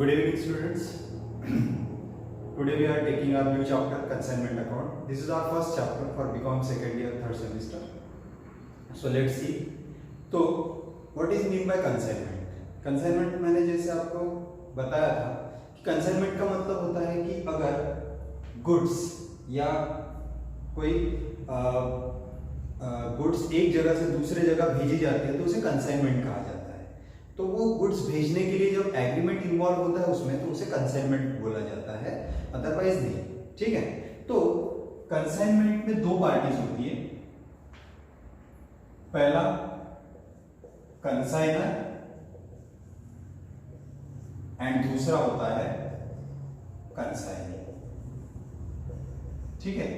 Good evening, students. Today we are taking our new chapter, consignment account. This is our first chapter for BCom second year, third semester. So let's see. तो what is mean by consignment? Consignment मैंने जैसे आपको बताया था कि consignment का मतलब होता है कि अगर goods या कोई गुड्स एक जगह से दूसरे जगह भेजी जाती है तो उसे कंसाइनमेंट कहा जाता है। तो वो गुड्स भेजने के लिए जब एग्रीमेंट इन्वॉल्व होता है उसमें तो उसे कंसाइनमेंट बोला जाता है, अदरवाइज नहीं। ठीक है, तो कंसाइनमेंट में दो पार्टीज होती है। पहला कंसाइनर एंड दूसरा होता है कंसाइनी। ठीक है,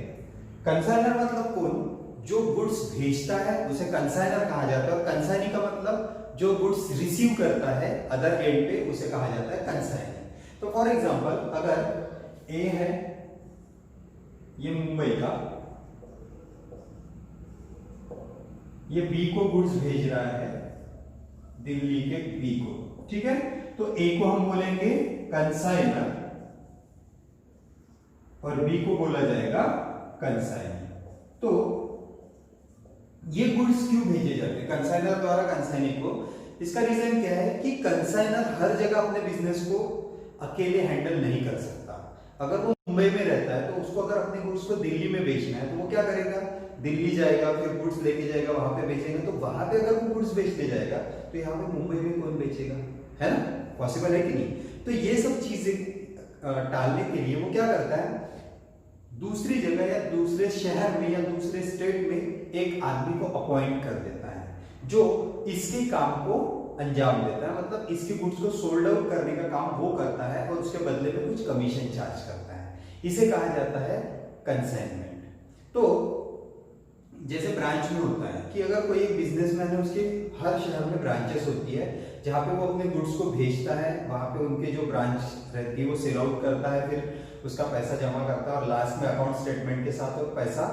कंसाइनर मतलब कौन? जो गुड्स भेजता है उसे कंसाइनर कहा जाता है, और कंसाइनी का मतलब जो गुड्स रिसीव करता है अदर एंड पे उसे कहा जाता है कंसाइनी। तो फॉर एग्जांपल अगर ए है ये मुंबई का, ये बी को गुड्स भेज रहा है दिल्ली के बी को। ठीक है, तो ए को हम बोलेंगे कंसाइनर और बी को बोला जाएगा कंसाइनी। तो ये गुड्स क्यों भेजे जाते हैं कंसाइनर द्वारा कंसाइनी को? इसका रीजन क्या है कि कंसाइनर हर जगह अपने बिजनेस को अकेले हैंडल नहीं कर सकता। अगर वो मुंबई में रहता है तो उसको अगर अपने गुड्स को दिल्ली में बेचना है तो वो क्या करेगा? दिल्ली जाएगा, फिर गुड्स लेके जाएगा, वहां पे बेचेगा। तो वहां पे अगर वो गुड्स बेचते जाएगा तो यहाँ पे मुंबई में कौन बेचेगा? है ना, पॉसिबल है कि नहीं? तो ये सब चीजें टालने के लिए वो क्या करता है, दूसरी जगह या दूसरे शहर में या दूसरे स्टेट में एक आदमी को अपॉइंट कर देता है जो इसके काम को अंजाम देता है, मतलब इसके गुड्स को सोल्ड आउट करने का काम वो करता है और उसके बदले में कुछ कमीशन चार्ज करता है। इसे कहा जाता है कंसाइनमेंट। तो जैसे ब्रांच में होता है कि अगर कोई एक बिजनेसमैन है, उसके हर शहर में ब्रांचेस होती है जहां पे वो अपने गुड्स को भेजता है, वहां पे उनके जो ब्रांच रहती है वो सेल आउट करता है, फिर उसका पैसा जमा करता है और लास्ट में अकाउंट स्टेटमेंट के साथ वो पैसा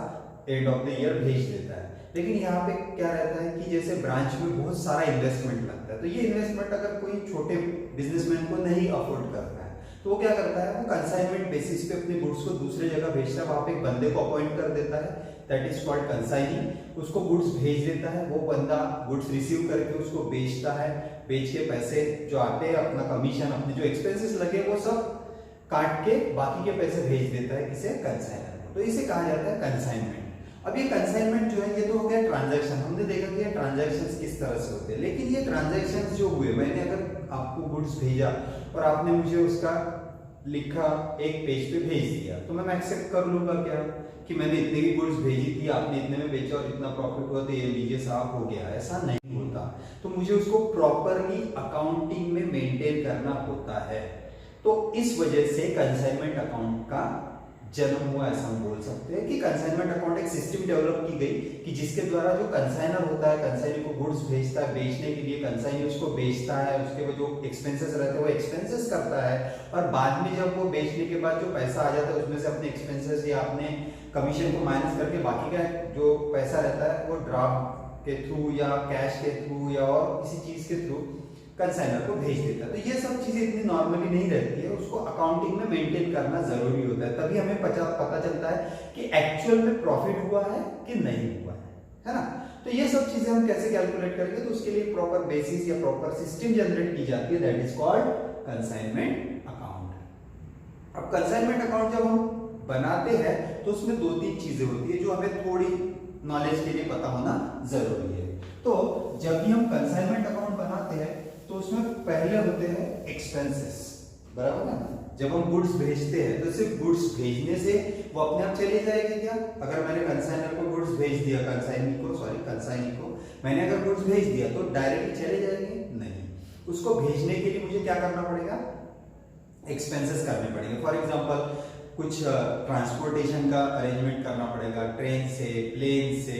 एंड ऑफ द ईयर भेज देता है। लेकिन यहाँ पे क्या रहता है कि जैसे ब्रांच में बहुत सारा इन्वेस्टमेंट लगता है, तो ये इन्वेस्टमेंट अगर कोई छोटे बिजनेसमैन को नहीं अफोर्ड करता है तो वो क्या करता है, वो कंसाइनमेंट बेसिस पे अपने गुड्स को दूसरे जगह भेजता है, वहां पे एक बंदे को अपॉइंट कर देता है, दैट इज कॉल्ड कंसाइनी। उसको गुड्स भेज देता है, वो बंदा गुड्स रिसीव करके उसको बेचता है, बेच के पैसे जो आते हैं, अपना कमीशन, अपने जो एक्सपेंसेस लगे वो सब काट के बाकी के पैसे भेज देता है किसे? कंसाइनर को। तो इसे कहा जाता है कंसाइनमेंट। अब ये कंसाइनमेंट जो है ये तो हो गया ट्रांजैक्शन, हमने देखा कि ये ट्रांजैक्शंस किस तरह से होते हैं। लेकिन ये ट्रांजैक्शंस जो हुए, मैंने अगर आपको गुड्स भेजा और आपने मुझे उसका लिखा एक पेज पे भेज दिया, तो मैं एक्सेप्ट कर लूंगा क्या कि मैंने इतने की गुड्स भेजी थी, आपने इतने में बेचा और इतना प्रॉफिट हुआ तो ये लीजिए साहब हो गया? ऐसा नहीं होता। तो मुझे उसको प्रॉपरली अकाउंटिंग में मेंटेन करना होता है। तो इस वजह से कंसाइनमेंट अकाउंट का जन्म हुआ, ऐसा हम बोल सकते हैं कि कंसाइनमेंट अकाउंट एक सिस्टम डेवलप की गई कि जिसके द्वारा जो कंसाइनर होता है, कंसाइनी को गुड्स भेजता है बेचने के लिए, कंसाइनी उसको बेचता है, उसके जो एक्सपेंसेस रहते हैं वो एक्सपेंसेस करता है, और बाद में जब वो बेचने के बाद जो पैसा आ जाता है उसमें से अपने एक्सपेंसेस या अपने कमीशन को माइनस करके बाकी का जो पैसा रहता है वो ड्राफ्ट के थ्रू या कैश के थ्रू या और किसी चीज के थ्रू कंसाइनर को भेज देता है। तो ये सब चीजें इतनी नॉर्मली नहीं रहती है, उसको अकाउंटिंग में मेंटेन करना जरूरी होता है, तभी हमें पता चलता है कि एक्चुअल में प्रॉफिट हुआ है कि नहीं हुआ है ना। तो ये सब चीजें हम कैसे कैलकुलेट करेंगे, तो उसके लिए प्रॉपर बेसिस या प्रॉपर सिस्टम जनरेट की जाती है, that is called consignment account. अब कंसाइनमेंट अकाउंट जब हम बनाते हैं तो उसमें दो तीन चीजें होती है जो हमें थोड़ी नॉलेज के लिए पता होना जरूरी है। तो जब भी हम कंसाइनमेंट अकाउंट बनाते हैं तो उसमें पहले होते हैं एक्सपेंसेस, बराबर ना। जब हम गुड्स भेजते हैं तो सिर्फ गुड्स भेजने से वो अपने आप चले जाएंगे क्या? अगर मैंने कंसाइनर को गुड्स भेज दिया, कंसाइनी को मैंने अगर गुड्स भेज दिया तो डायरेक्टली चले जाएंगे? नहीं, उसको भेजने के लिए मुझे क्या करना पड़ेगा? एक्सपेंसेस करने पड़ेंगे। फॉर एग्जांपल कुछ ट्रांसपोर्टेशन का अरेंजमेंट करना पड़ेगा, ट्रेन से, प्लेन से,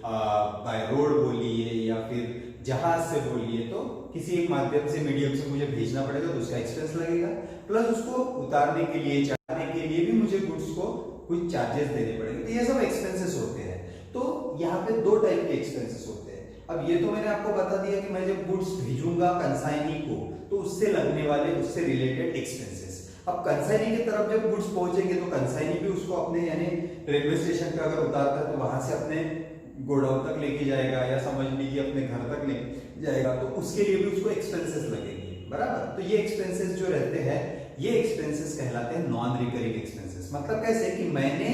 बाय रोड बोलिए या फिर जहाज से बोलिए, तो किसी एक माध्यम से, मीडियम से मुझे भेजना पड़ेगा तो उसका एक्सपेंस लगेगा, प्लस उसको उतारने के लिए, चढ़ाने के लिए भी मुझे गुड्स को कुछ चार्जेस देने पड़ेंगे। तो ये सब एक्सपेंसेस होते हैं। तो यहाँ पे दो टाइप के एक्सपेंसेस होते हैं। अब ये तो मैंने आपको बता दिया कि मैं जब गुड्स भेजूंगा कंसाइनी को तो उससे लगने वाले उससे रिलेटेड एक्सपेंसेस। अब कंसाइनी की तरफ जब गुड्स पहुंचेंगे तो कंसाइनी भी उसको अपने यानी रेलवे स्टेशन पे अगर उतारता है तो वहां से अपने गोडाउन तक लेके जाएगा या समझ लीजिए अपने घर तक ले जाएगा, तो उसके लिए भी उसको एक्सपेंसेस लगेंगे, बराबर। तो ये एक्सपेंसेस जो रहते हैं ये एक्सपेंसेस कहलाते हैं नॉन रिकरिंग एक्सपेंसेस। मतलब कैसे कि मैंने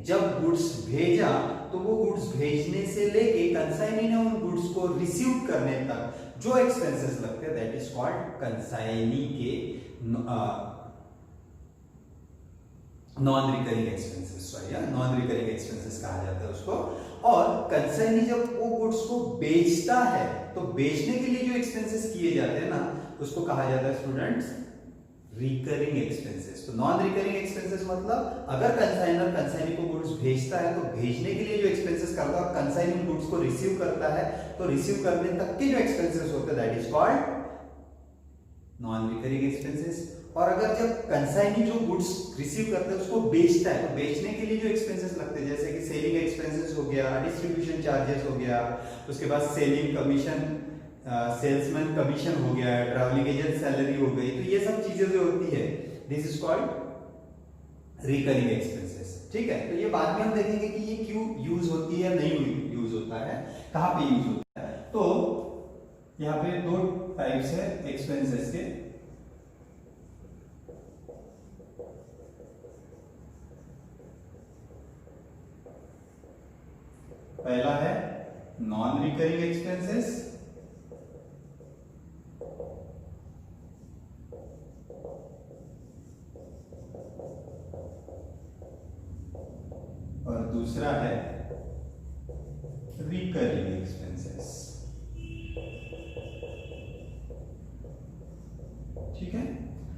जब गुड्स भेजा तो वो गुड्स भेजने से लेके कंसाइनी ने उन गुड्स को रिसीव करने तक जो एक्सपेंसेस लगते हैं दैट इज कॉल्ड कंसाइनी के non recurring expenses, sorry non recurring expenses कहा जाता है उसको। और कंसाइनी जब वो गुड्स को बेचता है तो बेचने के लिए जो एक्सपेंसेस किए जाते हैं ना उसको कहा जाता है स्टूडेंट्स रिकरिंग एक्सपेंसेस। तो नॉन रिकरिंग एक्सपेंसेस मतलब अगर कंसाइनर कंसाइनी को गुड्स भेजता है तो भेजने के लिए जो एक्सपेंसेस करता है, कंसाइनी गुड्स को रिसीव करता है तो रिसीव करने तक के जो एक्सपेंसेस होते हैं that is called non recurring expenses. और अगर जब कंसाइनी जो गुड्स रिसीव करता है उसको बेचता है तो बेचने के लिए जो एक्सपेंसेस लगते हैं जैसे कि सेलिंग एक्सपेंसेस हो गया, डिस्ट्रीब्यूशन चार्जेस हो गया, उसके बाद सेलिंग कमीशन, सेल्समैन कमीशन हो गया, ट्रैवलिंग एजेंट सैलरी हो गई, तो ये सब चीजें जो होती है this is called recurring expenses. ठीक है, तो ये बाद में हम देखेंगे कि ये क्यों यूज होती है, नहीं यूज होता है, कहां पे यूज होता है। तो यहाँ पे दो टाइप्स है एक्सपेंसेस के। पहला है नॉन रिकरिंग एक्सपेंसेस और दूसरा है रिकरिंग एक्सपेंसेस। ठीक है,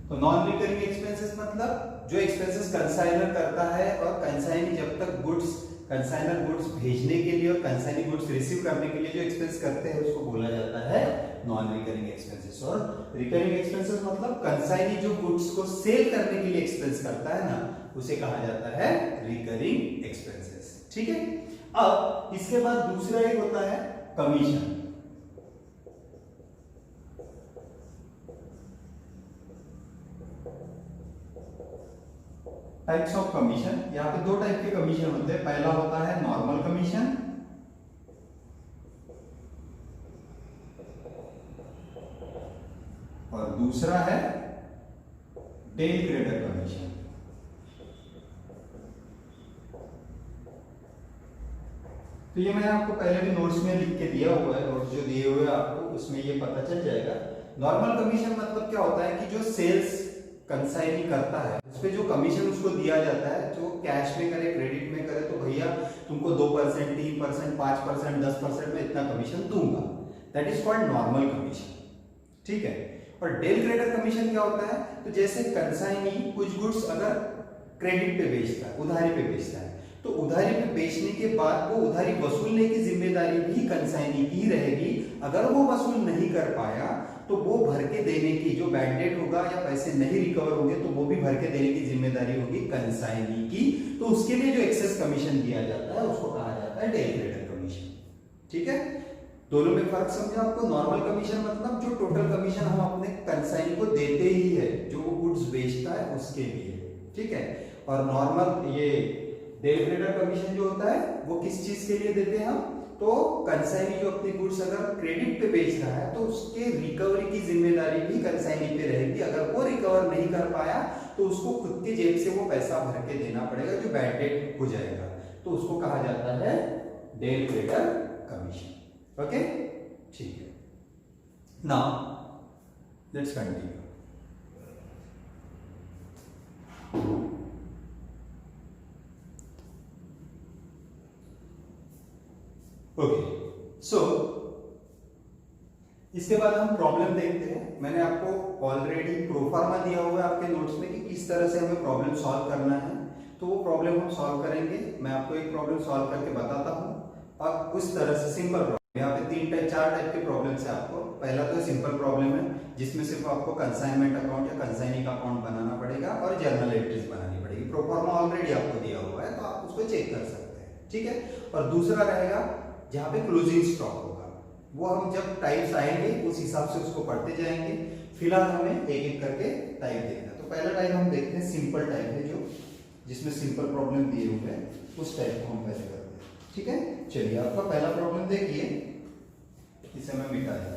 तो नॉन रिकरिंग एक्सपेंसेस मतलब जो एक्सपेंसेस कंसाइनर करता है और कंसाइनी जब तक गुड्स कंसाइनर गुड्स भेजने के लिए और कंसाइनी गुड्स रिसीव करने के लिए जो एक्सपेंस करते हैं उसको बोला जाता है नॉन रिकरिंग एक्सपेंसेस। और रिकरिंग एक्सपेंसेस मतलब कंसाइनी जो गुड्स को सेल करने के लिए एक्सपेंस करता है ना उसे कहा जाता है रिकरिंग एक्सपेंसेस। ठीक है, अब इसके बाद दूसरा एक होता है कमीशन। टाइप्स ऑफ कमीशन, यहाँ पे दो टाइप के कमीशन होते हैं। पहला होता है नॉर्मल कमीशन और दूसरा है डेल ग्रेडर कमीशन। तो ये मैंने आपको पहले भी नोट्स में लिख के दिया हुआ है, नोट्स जो दिए हुए आपको उसमें ये पता चल जाएगा। नॉर्मल कमीशन मतलब क्या होता है कि जो सेल्स कंसाइनी करता है उस पे जो कमीशन उसको दिया जाता है, जो कैश में करे क्रेडिट में करे तो भैया तुमको 2%, 3%, 5%, 10% में इतना कमीशन दूंगा, that is called normal commission. ठीक है, और डेल ग्रेडर कमीशन क्या होता है, तो जैसे कंसाइनी कुछ गुड्स अगर क्रेडिट पे बेचता है, उधारी पे बेचता है, तो उधारी पे बेचने के बाद वो उधारी वसूलने की जिम्मेदारी भी कंसाइनी की रहेगी। अगर वो वसूल नहीं कर पाया तो वो भर के देने की, जो बैड डेट होगा या पैसे नहीं रिकवर होंगे तो वो भी भर के देने की जिम्मेदारी होगी कंसाइनी की। तो उसके लिए जो एक्सेस कमीशन दिया जाता है उसको कहा जाता है डेल ग्रेडर कमीशन। ठीक है, दोनों में फर्क समझा आपको। नॉर्मल कमीशन मतलब जो टोटल कमीशन हम अपने कंसाइनी को देते ही है जो वो गुड्स बेचता है उसके लिए। ठीक है, और नॉर्मल ये डेल ग्रेडर कमीशन जो होता है वो किस चीज के लिए देते हैं हम, तो कंसाइनी जो अपनी गुड्स अगर क्रेडिट पे बेच रहा है तो उसके रिकवरी की जिम्मेदारी भी कंसाइनी पे रहेगी। अगर वो रिकवर नहीं कर पाया तो उसको खुद के जेब से वो पैसा भर के देना पड़ेगा, जो बैड डेट हो जाएगा, तो उसको कहा जाता है डेल ग्रेडर कमीशन। ओके, ठीक है, नाउ लेट्स कंटिन्यू। ओके, सो इसके बाद हम प्रॉब्लम देखते हैं। मैंने आपको ऑलरेडी प्रोफार्मा दिया हुआ है आपके नोट्स में कि किस तरह से हमें प्रॉब्लम सॉल्व करना है, तो वो प्रॉब्लम हम सॉल्व करेंगे। मैं आपको एक प्रॉब्लम सॉल्व करके बताता हूँ और उस तरह से सिंपल प्रॉब्लम, यहाँ पे 4 टाइप के प्रॉब्लम्स है आपको। पहला तो सिंपल प्रॉब्लम है जिसमें सिर्फ आपको कंसाइनमेंट अकाउंट या कंसाइनी का अकाउंट बनाना पड़ेगा और जर्नल एंट्रीज बनानी पड़ेगी। प्रोफार्मा ऑलरेडी आपको दिया हुआ है तो आप उसको चेक कर सकते हैं। ठीक है, और दूसरा रहेगा जहां पे क्लोजिंग स्टॉक होगा, वो हम जब टाइप्स आएंगे उस हिसाब से उसको पढ़ते जाएंगे। फिलहाल हमें एक एक करके टाइप देखना है। तो पहला टाइप हम देखते हैं सिंपल टाइप है, जो जिसमें सिंपल प्रॉब्लम दिए हुए हैं उस टाइप को हम पहले करते हैं। ठीक है, चलिए आपका पहला प्रॉब्लम देखिए, इसे मैं मिटा देता हूं।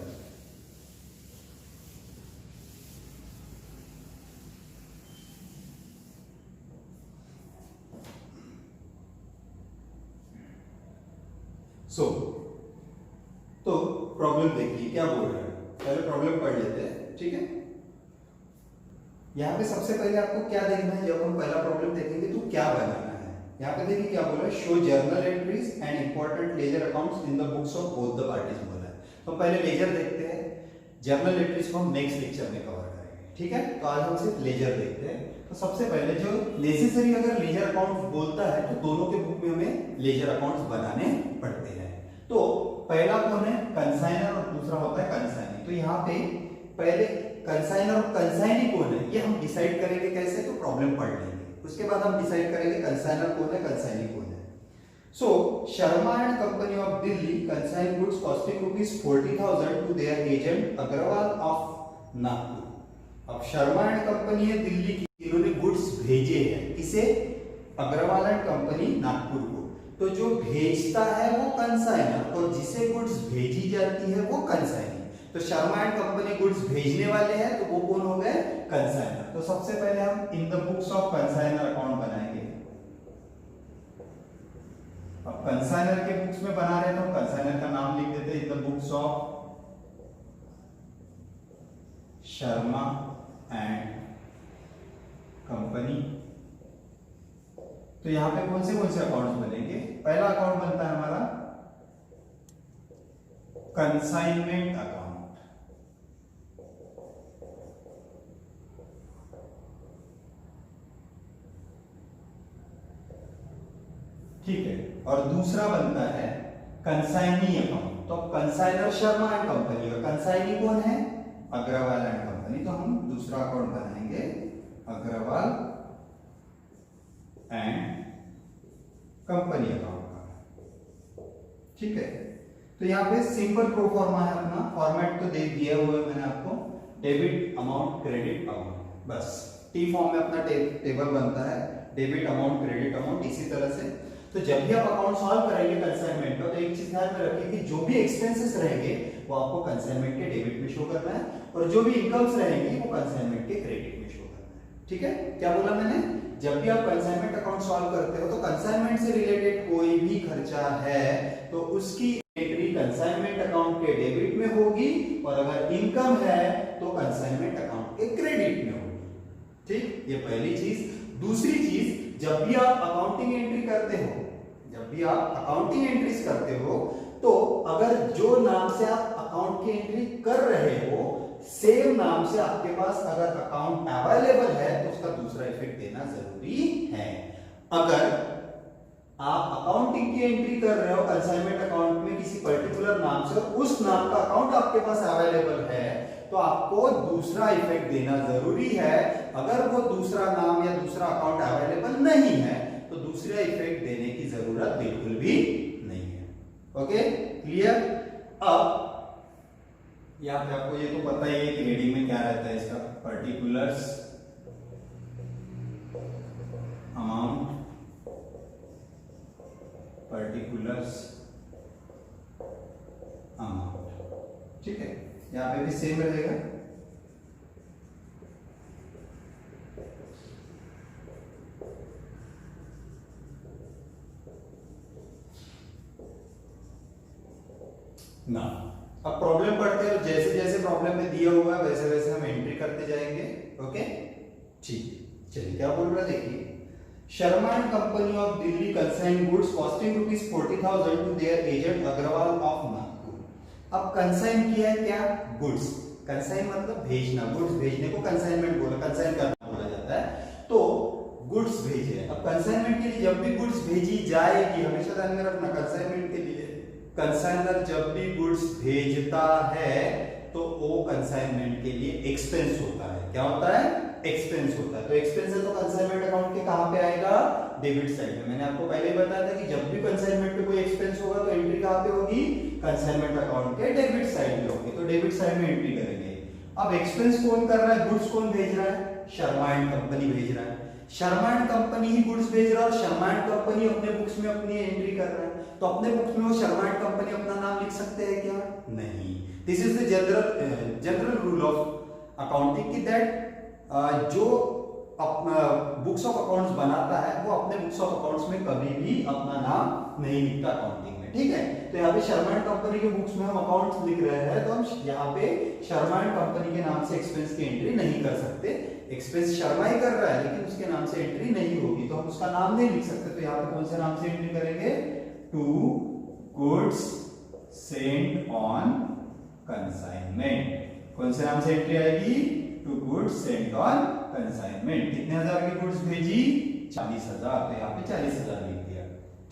तो प्रॉब्लम देखिए क्या बोल रहा है, पहले प्रॉब्लम पढ़ लेते हैं। ठीक है, यहाँ पे सबसे पहले आपको क्या देखना है, जब हम पहला प्रॉब्लम देखेंगे तो क्या बनाना है। यहाँ पे देखिए क्या बोला है, show journal entries and important ledger accounts in the books of both the parties बोला है। तो पहले लेजर देखते हैं, जर्नल एंट्रीज को हम नेक्स्ट लेक्चर में कवर करेंगे। ठीक है, तो आज हम सिर्फ लेजर देखते हैं। तो सबसे पहले जो नेसेसरी अगर लेजर अकाउंट बोलता है तो दोनों के बुक में हमें लेजर अकाउंट्स बनाने पड़ते हैं। तो पहला कौन है, कंसाइनर, और दूसरा होता है कंसाइनी। तो यहाँ पे पहले कंसाइनर और कंसाइनी कौन है ये हम डिसाइड करेंगे कैसे, तो प्रॉब्लम पढ़ लेंगे, उसके बाद हम डिसाइड करेंगे कंसाइनर कौन है, कंसाइनी कौन है। So Sharma and company of Delhi consign goods costing ₹40,000 to their agent Agarwal of Nagpur. अब शर्मा एंड कंपनी है दिल्ली की, इन्होंने गुड्स भेजे हैं, किसे, अग्रवाल एंड कंपनी नागपुर को। तो जो भेजता है वो कंसाइनर और जिसे गुड्स भेजी जाती है वो कंसाइनी। तो शर्मा एंड कंपनी गुड्स भेजने वाले हैं तो वो कौन हो गए, कंसाइनर। तो सबसे पहले हम in the books of consignor account बनाएंगे। अब कंसाइनर के बुक्स में बना रहे हैं तो कंसाइनर का नाम लिख देते हैं in the books of Sharma and company. तो यहां पे कौन से अकाउंट्स बनेंगे, पहला अकाउंट बनता है हमारा कंसाइनमेंट अकाउंट। ठीक है, और दूसरा बनता है कंसाइनी अकाउंट। तो कंसाइनर शर्मा एंड कंपनी और कंसाइनी कौन है, अग्रवाल एंड कंपनी। तो हम दूसरा अकाउंट बनाएंगे अग्रवाल एंड कंपनी अकाउंट का। ठीक है, तो यहाँ पे सिंपल प्रोफॉर्मा है, अपना फॉर्मेट तो दे दिया हुआ है मैंने आपको, डेबिट अमाउंट क्रेडिट अमाउंट, बस टी फॉर्म में अपना टेबल बनता है, डेबिट अमाउंट क्रेडिट अमाउंट। इसी तरह से तो जब भी आप अकाउंट सॉल्व करेंगे कंसाइनमेंट का, तो एक चीज ध्यान में रखिए कि जो भी एक्सपेंसेस रहेंगे वो आपको कंसाइनमेंट के डेबिट में शो करना है, और जो भी इनकम्स रहेंगी वो कंसाइनमेंट के क्रेडिट में शो करना है। ठीक है, क्या बोला मैंने, जब भी आप कंसाइनमेंट अकाउंट सॉल्व करते हो तो कंसाइनमेंट से रिलेटेड कोई भी खर्चा है तो उसकी एंट्री कंसाइनमेंट अकाउंट के डेबिट में होगी, और अगर इनकम है तो कंसाइनमेंट अकाउंट के क्रेडिट में होगी। ठीक, ये पहली चीज। दूसरी चीज, जब भी आप अकाउंटिंग एंट्री करते हो, जब भी आप अकाउंटिंग एंट्रीज करते हो, तो अगर जो नाम से आप अकाउंट की एंट्री कर रहे हो सेम नाम से आपके पास अगर अकाउंट अवेलेबल है तो उसका दूसरा इफेक्ट देना जरूरी है। अगर आप अकाउंटिंग की एंट्री कर रहे हो कंसाइनमेंट अकाउंट में किसी पर्टिकुलर नाम से, और उस नाम का अकाउंट आपके पास अवेलेबल है, तो आपको दूसरा इफेक्ट देना जरूरी है। अगर वो दूसरा नाम या दूसरा अकाउंट अवेलेबल नहीं है तो दूसरा इफेक्ट देने की जरूरत बिल्कुल भी नहीं है। Okay, clear. अब यहाँ पे आपको ये तो पता ही है कि हेडिंग में क्या रहता है इसका, पर्टिकुलर्स अमाउंट, पर्टिकुलर्स अमाउंट। ठीक है, यहाँ पे भी सेम रहेगा। ना अब प्रॉब्लम पढ़ते हैं, जैसे जैसे प्रॉब्लम में दिया हुआ है वैसे वैसे हम एंट्री करते जाएंगे। ओके, ठीक है, चलिए क्या बोल रहा है देखिए, Sharma and company of Delhi consign goods costing ₹40,000 to their agent Agarwal of Nagpur. अब कंसाइन किया है क्या, गुड्स। कंसाइन मतलब भेजना, गुड्स भेजने को कंसाइनमेंट बोला, कंसाइन करना बोला जाता है। तो गुड्स भेजे, अब कंसाइनमेंट के लिए जब भी गुड्स भेजी जाएगी, हमेशा ध्यान में रखना, कंसाइनमेंट के लिए कंसाइनर जब भी गुड्स भेजता है तो वो कंसाइनमेंट के लिए एक्सपेंस होता है। क्या होता है? एक्सपेंस होता है। तो एक्सपेंस है तो कंसाइनमेंट अकाउंट के कहां पे आएगा? डेबिट साइड में। मैंने आपको पहले ही बताया था कि जब भी कंसाइनमेंट पे कोई एक्सपेंस होगा तो एंट्री कहां पे होगी? कंसाइनमेंट अकाउंट के डेबिट साइड में होगी। तो डेबिट साइड में एंट्री करेंगे। अब एक्सपेंस कौन कर रहा है? गुड्स कौन भेज रहा है? शर्मा एंड कंपनी भेज रहा है। Sharma and company he goods भेज रहा है और शर्मा एंड कंपनी अपने बुक्स में अपनी एंट्री कर रहा है। तो अपने बुक्स में वो शर्मा एंड कंपनी अपना नाम लिख सकते हैं क्या? नहीं। This is the general rule of accounting कि दैट जो बुक्स ऑफ अकाउंट्स बनाता है वो अपने बुक्स ऑफ अकाउंट्स में कभी भी अपना नाम नहीं लिखता अकाउंटिंग में। ठीक है, तो यहाँ पे शर्मा एंड कंपनी के बुक्स में हम अकाउंट्स लिख रहे हैं तो हम यहाँ पे शर्मा एंड कंपनी के नाम से एक्सपेंस की एंट्री नहीं कर सकते। एक्सपेंस शर्मा ही कर रहा है लेकिन उसके नाम से एंट्री नहीं होगी तो हम उसका नाम नहीं लिख सकते। तो यहाँ पे कौन से नाम से एंट्री करेंगे? To goods sent on consignment. कौन से नाम से एंट्री आएगी? To goods sent on consignment. कितने हजार की गुड्स भेजी? 40,000। तो यहाँ पे 40,000 लिख दिया।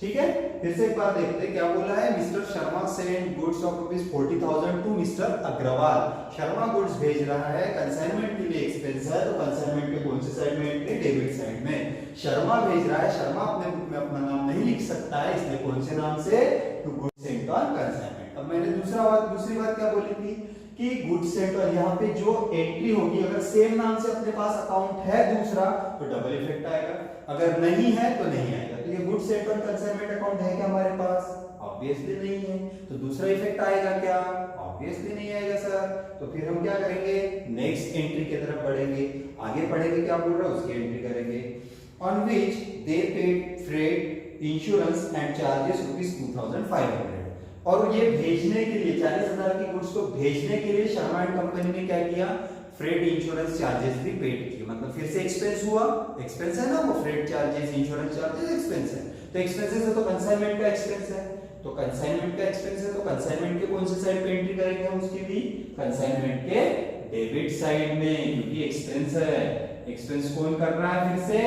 ठीक है, फिर से एक बार देखते हैं क्या बोला है। Mister Sharma sent goods of ₹40,000 to mister Agarwal. Sharma goods भेज रहा है, कंसाइनमेंट के लिए एक्सपेंस है तो कंसाइनमेंट के कौन से साइड में एंट्री? डेबिट साइड में। शर्मा भेज रहा है, शर्मा अपने बुक में अपना नाम नहीं लिख सकता है इसलिए कौन से नाम से? To goods sent on consignment. अब मैंने दूसरी बात क्या बोली थी कि गुड्स सेंट और यहाँ पे जो एंट्री होगी अगर सेम नाम से अपने पास अकाउंट है दूसरा तो डबल इफेक्ट आएगा, अगर नहीं है तो नहीं आएगा। तो ये गुड्स सेंट और कंसाइनमेंट अकाउंट है क्या हमारे पास? ऑब्वियसली नहीं है। तो दूसरा इफेक्ट आएगा क्या? ऑब्वियसली नहीं आएगा सर। तो फिर हम क्या करेंगे? नेक्स्ट एंट्री की तरफ बढ़ेंगे। आगे पढ़ेंगे क्या बोल रहा है उसकी एंट्री करेंगे। On which they paid freight insurance and charges ₹2,500। और ये भेजने के लिए 40,000 की गुड्स को भेजने के लिए शर्मा एंड कंपनी ने क्या किया? फ्रेट इंश्योरेंस चार्जेस भी पेड किए। मतलब फिर से एक्सपेंस हुआ। एक्सपेंस है ना वो, freight charges insurance charges expense है। तो एक्सपेंसेस है तो कंसाइनमेंट का एक्सपेंस है। तो कंसाइनमेंट का एक्सपेंस है तो कंसाइनमेंट के कौन से साइड पे एंट्री करेंगे हम उसकी भी? कंसाइनमेंट के डेबिट साइड में, क्योंकि एक्सपेंस है। एक्सपेंस कौन कर रहा है? फिर से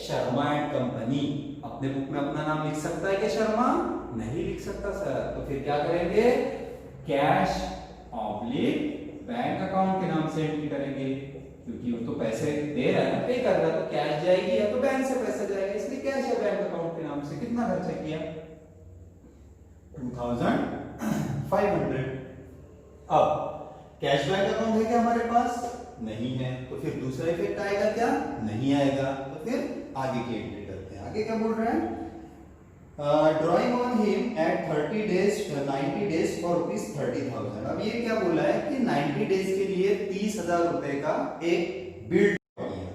शर्मा एंड कंपनी। अपने बुक में अपना नाम लिख सकता है क्या शर्मा? नहीं लिख सकता सर। तो फिर क्या करेंगे? कैश ऑब्लिक बैंक अकाउंट के नाम से एंट्री करेंगे, क्योंकि वो तो पैसे दे रहा है, पे कर रहा है, तो कैश जाएगी या तो बैंक से पैसा जाएगा, इसलिए कैश या बैंक अकाउंट के नाम से। कितना खर्चा किया? 2,500। अब कैश बैंक अकाउंट है क्या हमारे पास? नहीं है। तो फिर दूसरा इफेक्ट आएगा क्या? नहीं आएगा। तो फिर आगे की एंट्री करते हैं। आगे क्या बोल रहे हैं? Drawing on him at 90 days for ₹30,000। अब ये क्या बोला है कि 90 डेज के लिए 30,000 रुपए का एक बिल किया।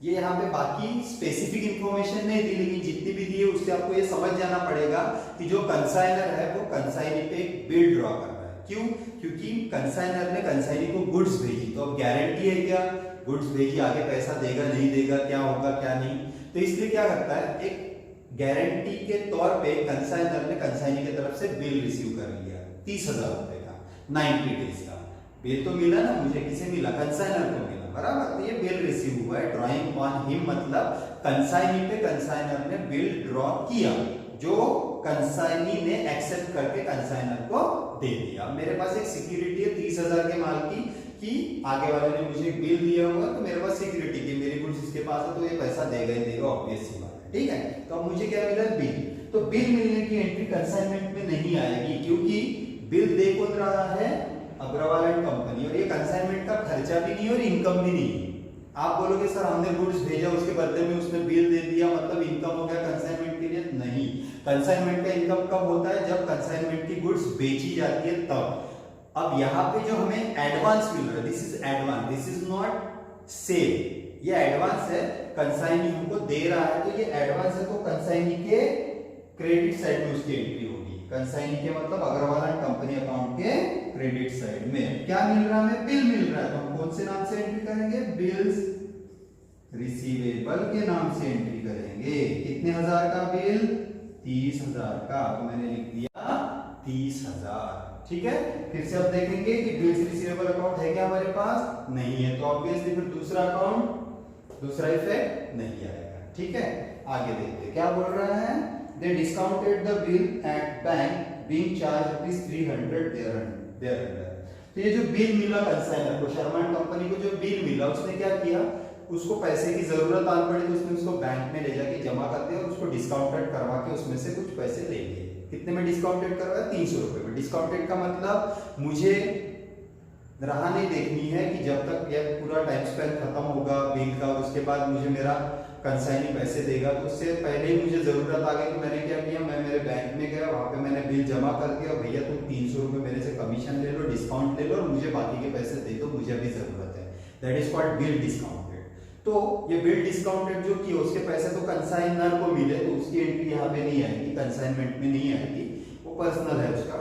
ये यहाँ पे बाकी स्पेसिफिक इंफॉर्मेशन नहीं दी लेकिन जितनी भी दी है उससे आपको ये समझ जाना पड़ेगा कि जो कंसाइनर है वो कंसाइनी पे एक बिल ड्रॉ कर रहा है। क्यों? क्योंकि कंसाइनर ने कंसाइनी को गुड्स भेजी तो अब गारंटी है क्या? गुड्स भेजी, आगे पैसा देगा नहीं देगा, क्या होगा क्या नहीं। तो इसलिए क्या करता है, एक गारंटी के तौर पे कंसाइनर ने कंसाइनी की तरफ से बिल रिसीव कर लिया 30,000 रुपए का 90 डेज का। बिल तो मिला ना मुझे, किसे मिला? कंसाइनर को मिला, बराबर। तो ये बिल रिसीव हुआ है। ड्रॉइंग ऑन हिम मतलब कंसाइनी पे कंसाइनर ने बिल ड्रॉ किया जो कंसाइनी ने एक्सेप्ट करके कंसाइनर को दे दिया। मेरे पास एक सिक्योरिटी है 30,000 के माल की कि आगे वाले ने मुझे बिल दिया होगा तो मेरे पास सिक्योरिटी की मेरी गुड्स इसके पास है तो ये पैसा देगा ही देगा, ऑब्वियस सी बात है। ठीक है, तो अब मुझे क्या मिला? बिल। तो बिल मिलने की एंट्री कंसाइनमेंट में नहीं आएगी क्योंकि बिल दे कौन रहा है? Agarwal and company. और ये कंसाइनमेंट का खर्चा भी नहीं और इनकम भी नहीं। आप बोलोगे सर हमने गुड्स भेजा उसके बदले में उसने बिल दे दिया मतलब इनकम हो गया कंसाइनमेंट के लिए? नहीं। कंसाइनमेंट का इनकम कब होता है? जब कंसाइनमेंट की गुड्स बेची जाती है तब। अब यहाँ पे जो हमें एडवांस मिल रहा है, this is advance, this is not sale. ये एडवांस है, कंसाइनी हमको दे रहा है तो ये एडवांस है तो कंसाइनी के क्रेडिट साइड में उसकी एंट्री होगी। कंसाइनी के मतलब अग्रवाल एंड कंपनी अकाउंट के क्रेडिट साइड में क्या मिल रहा है? हमें बिल मिल रहा है तो हम कौन से नाम से एंट्री करेंगे? बिल्स रिसीवेबल के नाम से एंट्री करेंगे। कितने हजार का बिल? 30,000 का। तो मैंने लिख दिया 30,000। ठीक है, फिर से अब देखेंगे कि बिल्स रिसीवेबल अकाउंट है क्या हमारे पास? नहीं है। तो ऑब्वियसली फिर दूसरा अकाउंट, दूसरा इफेक्ट नहीं आएगा। ठीक है, आगे देखते क्या बोल रहा है। They discounted the bill at bank being charge ₹300 there under. तो ये जो बिल मिला कंसाइनर को, शर्मा एंड कंपनी को जो बिल मिला, उसने क्या किया, उसको पैसे की जरूरत आ पड़ी तो उसने उसको बैंक में ले जाके जमा कर दिया और उसको डिस्काउंटेड करवा के उसमें से कुछ पैसे ले लिए। कितने में डिस्काउंटेड करवाया? 300 रुपए में। डिस्काउंटेड का मतलब मुझे राह नहीं देखनी है कि जब तक यह पूरा टाइम स्पेन खत्म होगा बिल का और उसके बाद मुझे मेरा कंसाइनी पैसे देगा, तो उससे पहले ही मुझे जरूरत आ गई। तो मैंने क्या किया, मैं मेरे बैंक में गया, वहां पे मैंने बिल जमा कर दिया, भैया तुम 300 रुपए मेरे से कमीशन ले लो, डिस्काउंट ले लो और मुझे बाकी के पैसे दे दो, मुझे अभी जरूरत है। That is called bill discounted. तो ये बिल डिस्काउंटेड जो किया, उसके पैसे तो कंसाइनर को मिले, तो उसकी एंट्री यहाँ पे नहीं आएगी, कंसाइनमेंट में नहीं आएगी, वो पर्सनल है उसका।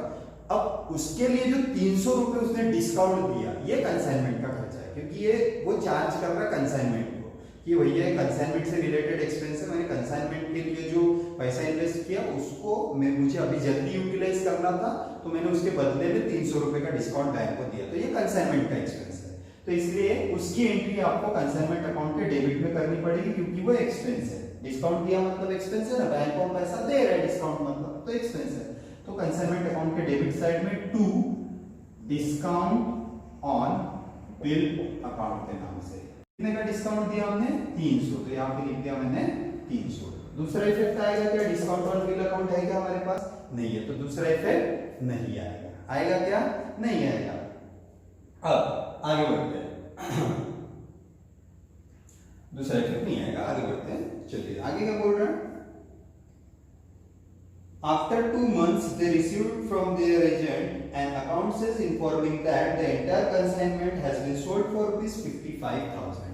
अब उसके लिए जो 300 रुपए उसने डिस्काउंट दिया, ये कंसाइनमेंट का खर्चा है, क्योंकि ये वो चार्ज कर रहा है कंसाइनमेंट को कि भैया कंसाइनमेंट से रिलेटेड एक्सपेंस है, मैंने कंसाइनमेंट के लिए जो पैसा इन्वेस्ट किया उसको मुझे अभी जल्दी यूटिलाइज करना था, तो मैंने उसके बदले में 300 रुपए का डिस्काउंट बैंक को दिया, तो ये कंसाइनमेंट का एक्सपेंस है। तो इसलिए उसकी एंट्री आपको कंसाइनमेंट अकाउंट के डेबिट में करनी पड़ेगी, क्योंकि वो एक्सपेंस है। डिस्काउंट दिया मतलब एक्सपेंस है ना, बैंक को पैसा दे रहा है, डिस्काउंट मतलब तो एक्सपेंस है। तो कंसाइनमेंट अकाउंट के डेबिट साइड में to discount on bill account के नाम से कितने का डिस्काउंट दिया हमने? 300, तो यहाँ पे लिख दिया मैंने 300। दूसरा इफेक्ट आएगा क्या? डिस्काउंट ऑन बिल अकाउंट है क्या हमारे पास? नहीं है, तो दूसरा इफेक्ट नहीं आएगा। आएगा क्या? नहीं आएगा। अब आगे बढ़ते हैं। दूसरा इफेक्ट नहीं आएगा, आगे बढ़ते हैं। चलिए आगे क्या बोल रहे हैं? After 2 months, they received from their agent an account says informing that the entire consignment has been sold for ₹55,000.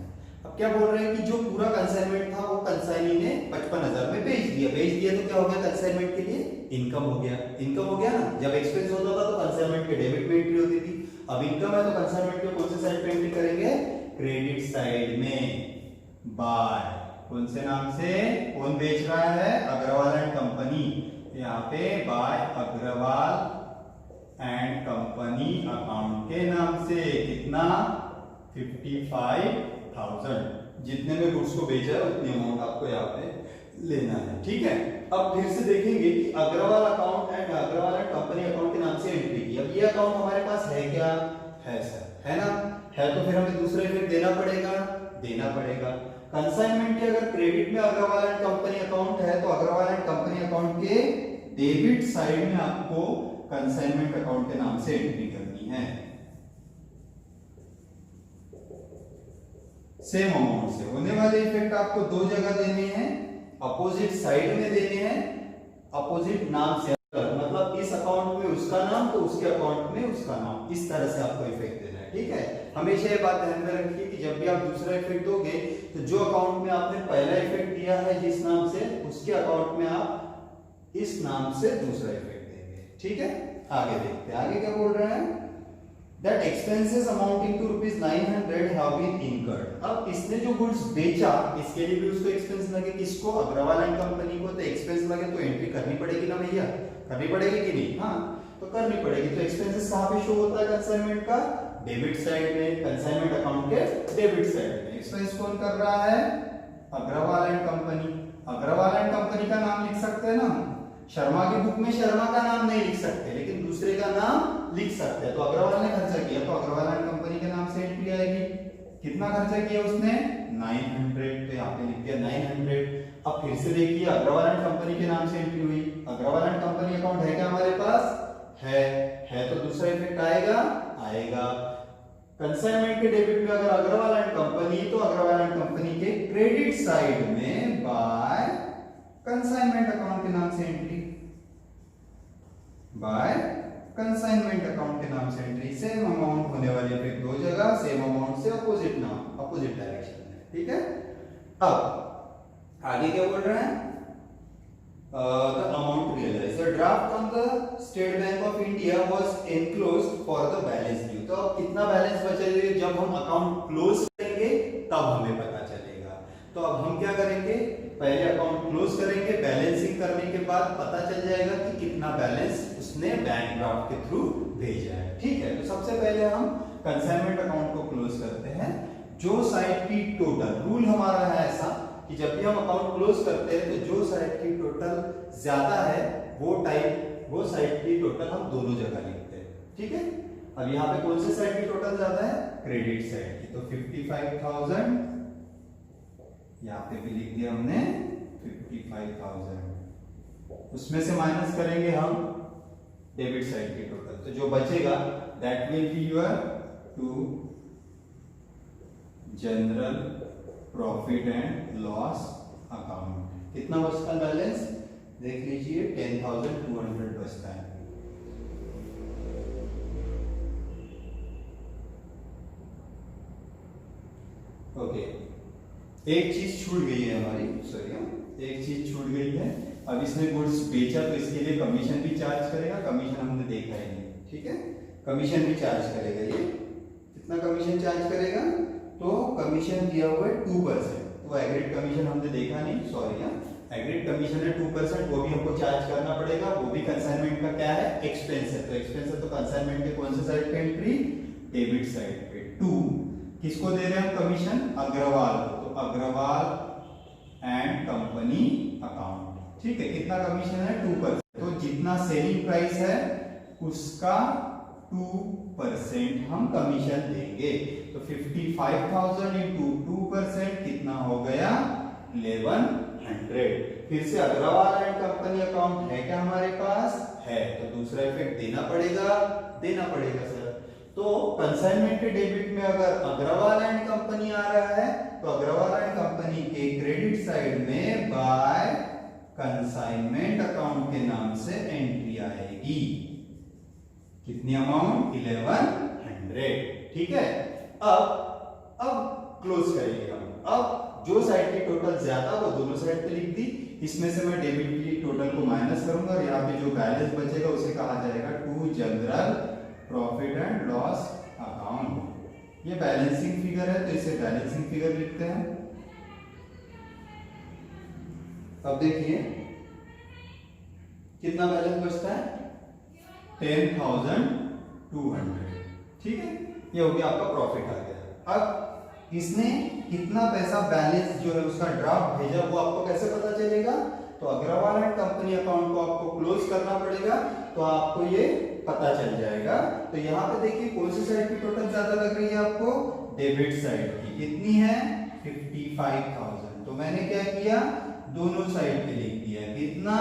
अब क्या बोल रहे हैं कि जो पूरा कंसाइनमेंट था वो कंसाइनी ने 55,000 में बेच दिया। बेच दिया तो क्या हो गया? कंसाइनमेंट के लिए इनकम हो गया। इनकम हो गया ना। जब एक्सपेंस होता था तो कंसाइनमेंट के डेबिट में एंट्री होती थी। अब इनकम है तो कंसाइनमेंट के कौन से साइड पे एंट्री करेंगे? क्रेडिट साइड में। बाय कौन से नाम से? कौन बेच रहा है? Agarwal and company. यहाँ पे by Agarwal and company account के नाम से। कितना? 55,000। जितने में गुड्स को बेचा है उतनी अमाउंट आपको यहाँ पे लेना है। ठीक है। अब फिर से देखेंगे कि Agarwal account and Agarwal and company account के नाम से एंट्री की। अब ये अकाउंट हमारे पास है क्या? है सर, है ना? है तो फिर हमें दूसरा इफेक्ट देना पड़ेगा, देना पड़ेगा। कंसाइनमेंट के अगर क्रेडिट में अग्रवाल एंड कंपनी अकाउंट है तो अग्रवाल एंड कंपनी अकाउंट के डेबिट साइड में आपको कंसाइनमेंट अकाउंट के नाम से एंट्री करनी है। सेम अमाउंट से होने वाले इफेक्ट आपको दो जगह देने हैं, अपोजिट साइड में देने हैं, अपोजिट नाम से। मतलब इस अकाउंट में उसका नाम तो उसके अकाउंट में उसका नाम, इस तरह से आपको इफेक्ट देना है। ठीक है। हमेशा ये बात ध्यान में रखिए कि जब भी आप दूसरा इफेक्ट दोगे तो जो अकाउंट में आपने पहला इफेक्ट दिया है जिस नाम से, उसके अकाउंट में आप इस नाम से दूसरा इफेक्ट देंगे। ठीक है। आगे देखते हैं, आगे क्या बोल रहे हैं? That expenses amounting to ₹900 have been incurred. अब इसने जो गुड्स बेचा इसके लिए भी उसको एक्सपेंस लगे। किसको? अग्रवाल एंड कंपनी को। तो एक्सपेंस लगे तो एंट्री करनी पड़ेगी ना भैया, करनी पड़ेगी कि नहीं? हाँ, तो करनी पड़ेगी। तो एक्सपेंसेस कहाँ पे शो होता है कंसाइनमेंट का? डेबिट साइड में, कंसाइनमेंट अकाउंट के डेबिट साइड में। एक्सपेंस कौन कर रहा है? Agarwal and company. Agarwal and company का नाम लिख सकते हैं ना, शर्मा की बुक में शर्मा का नाम नहीं लिख सकते लेकिन दूसरे का नाम लिख सकते हैं। तो अग्रवाल ने खर्चा किया तो अग्रवाल एंड कंपनी के नाम से एंट्री आएगी। कितना खर्चा किया उसने? 900। तो यहाँ पे लिख दिया 900। अब फिर से देखिए अग्रवाल एंड कंपनी के नाम से एंट्री हुई। अग्रवाल एंड कंपनी अकाउंट है क्या हमारे पास? है तो दूसरा इफेक्ट आएगा, आएगा। कंसाइनमेंट के डेबिट में अगर अग्रवाल एंड कंपनी तो अग्रवाल एंड कंपनी के क्रेडिट साइड में बाय कंसाइनमेंट अकाउंट के नाम से एंट्री, बाय कंसाइनमेंट अकाउंट के नाम से एंट्री। सेम अमाउंट होने वाली इफेक्ट दो जगह, सेम अमाउंट से अपोजिट नाम, अपोजिट डायरेक्शन में। ठीक है। अब आगे क्या बोल रहे हैं? The amount realized. The draft on the State Bank of India was enclosed for the balance due. तो अब कितना बैलेंस बचेगा जब हम अकाउंट क्लोज करेंगे तब हमें पता चलेगा। तो अब हम क्या करेंगे? पहले अकाउंट क्लोज करेंगे, बैलेंसिंग करने के बाद पता चल जाएगा कि कितना बैलेंस उसने बैंक ड्राफ्ट के थ्रू भेजा है। ठीक है। तो सबसे पहले हम कंसाइनमेंट अकाउंट को क्लोज करते हैं। जो साइड की टोटल, रूल हमारा है ऐसा कि जब भी हम अकाउंट क्लोज करते हैं तो जो साइड की टोटल ज्यादा है वो साइड की टोटल हम दोनों जगह लिखते हैं। ठीक है। अब यहाँ पे कौन से साइड की टोटल ज्यादा है, क्रेडिट साइड की, तो 55,000 यहाँ पे भी लिख दिया हमने 55,000, उसमें से माइनस करेंगे हम डेबिट साइड की टोटल, तो जो बचेगा that will be your to general profit and loss account. कितना बचता है बैलेंस देख लीजिए, 10,200 बचता है। ओके, एक चीज छूट गई है हमारी, सॉरी एक चीज छूट गई है। अब इसने गुड्स बेचा तो इसके लिए कमीशन भी चार्ज करेगा, कमीशन हमने देखा ही नहीं, ठीक है, कमीशन भी चार्ज करेगा। ये कितना कमीशन चार्ज करेगा, तो कमीशन दिया हुआ है 2%, तो एग्रीड कमीशन हमने देखा नहीं, सॉरी एग्रीड कमीशन है 2%, वो भी हमको चार्ज करना पड़ेगा, वो भी कंसाइनमेंट का क्या है, एक्सपेंस है, तो एक्सपेंस है तो कंसाइनमेंट के कौन से साइड पे एंट्री, डेबिट साइड पे। 2 किसको दे रहे हैं हम कमीशन, अग्रवाल को, तो अग्रवाल एंड कंपनी अकाउंट, ठीक है, कितना कमीशन है 2%, तो जितना सेलिंग प्राइस है उसका 2% हम कमीशन देंगे, तो 55,000 इंटू 2% कितना हो गया 1100। फिर से अग्रवाल एंड कंपनी अकाउंट है क्या हमारे पास, है, तो दूसरा इफेक्ट देना पड़ेगा सर। तो कंसाइनमेंट के डेबिट में अगर अग्रवाल एंड कंपनी आ रहा है तो अग्रवाल एंड कंपनी के क्रेडिट साइड में बाय कंसाइनमेंट अकाउंट के नाम से एंट्री आएगी, कितनी अमाउंट 1100, ठीक है। अब क्लोज करेंगे हम, अब जो साइड की टोटल ज्यादा वो दोनों साइड पे लिख दी, इसमें से मैं डेबिट की टोटल को माइनस करूंगा और यहाँ पे जो बैलेंस बचेगा उसे कहा जाएगा to general profit and loss account. ये बैलेंसिंग फिगर है तो इसे बैलेंसिंग फिगर लिखते हैं। अब देखिए कितना बैलेंस बचता है 10,200, ठीक है, ये हो गया आपका प्रॉफिट आ गया। अब इसने कितना पैसा बैलेंस जो है उसका ड्राफ्ट भेजा वो आपको कैसे पता चलेगा, तो अग्रवाल एंड कंपनी अकाउंट को आपको क्लोज करना पड़ेगा तो आपको ये पता चल जाएगा। तो यहाँ पे देखिए कौन सी साइड की टोटल ज्यादा लग रही है आपको, डेबिट साइड की, कितनी है 55,000, तो मैंने क्या किया दोनों साइड पे लिख दिया, कितना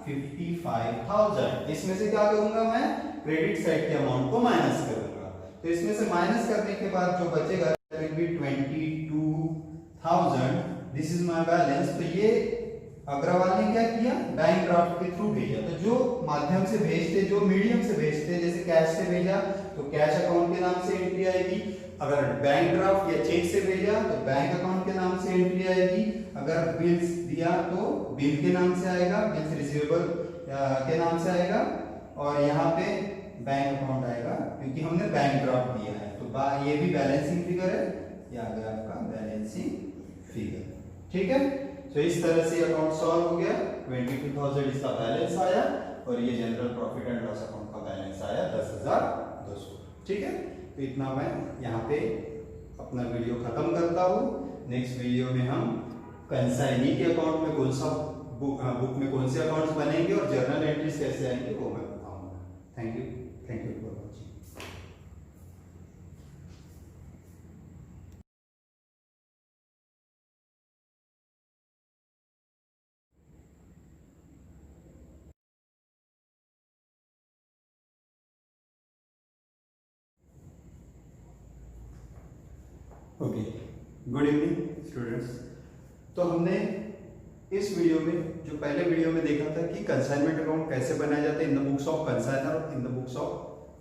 55,000, इसमें से क्या करूंगा मैं क्रेडिट साइड के अमाउंट को माइनस करूंगा, तो इसमें से माइनस करने के बाद जो बचेगा 22,000, दिस इज माय बैलेंस। तो ये अग्रवाल ने क्या किया बैंक ड्राफ्ट के थ्रू भेजा, तो जो माध्यम से भेजते, जो मीडियम से भेजते, जैसे कैश से भेजा तो कैश अकाउंट के नाम से एंट्री आएगी, अगर बैंक ड्राफ्ट या चेक से भेजा तो बैंक अकाउंट के नाम से एंट्री आएगी, अगर बिल्स दिया तो बिल के नाम से आएगा, बिल्स रिसीवेबल के नाम से आएगा, और यहाँ पे बैंक अकाउंट आएगा क्योंकि हमने बैंक ड्राफ्ट दिया है। तो ये भी बैलेंसिंग फिगर है, ये आ गया आपका बैलेंसिंग फिगर, ठीक है। तो इस तरह से अकाउंट सॉल्व हो गया, 22,000 इसका बैलेंस आया और ये general profit and loss account का बैलेंस आया 10,200, ठीक है। तो इतना मैं यहाँ पे अपना वीडियो खत्म करता हूँ। नेक्स्ट वीडियो में हम कंसाइनी के अकाउंट में कौन सा बुक में कौन से अकाउंट्स बनेंगे और जर्नल एंट्रीज कैसे आएंगे वो मैं बताऊंगा। Thank you for watching. Okay, good evening students. तो हमने इस वीडियो में जो पहले वीडियो में देखा था कि कंसाइनमेंट अकाउंट कैसे बनाया जाता है in the books of consignor और in the books of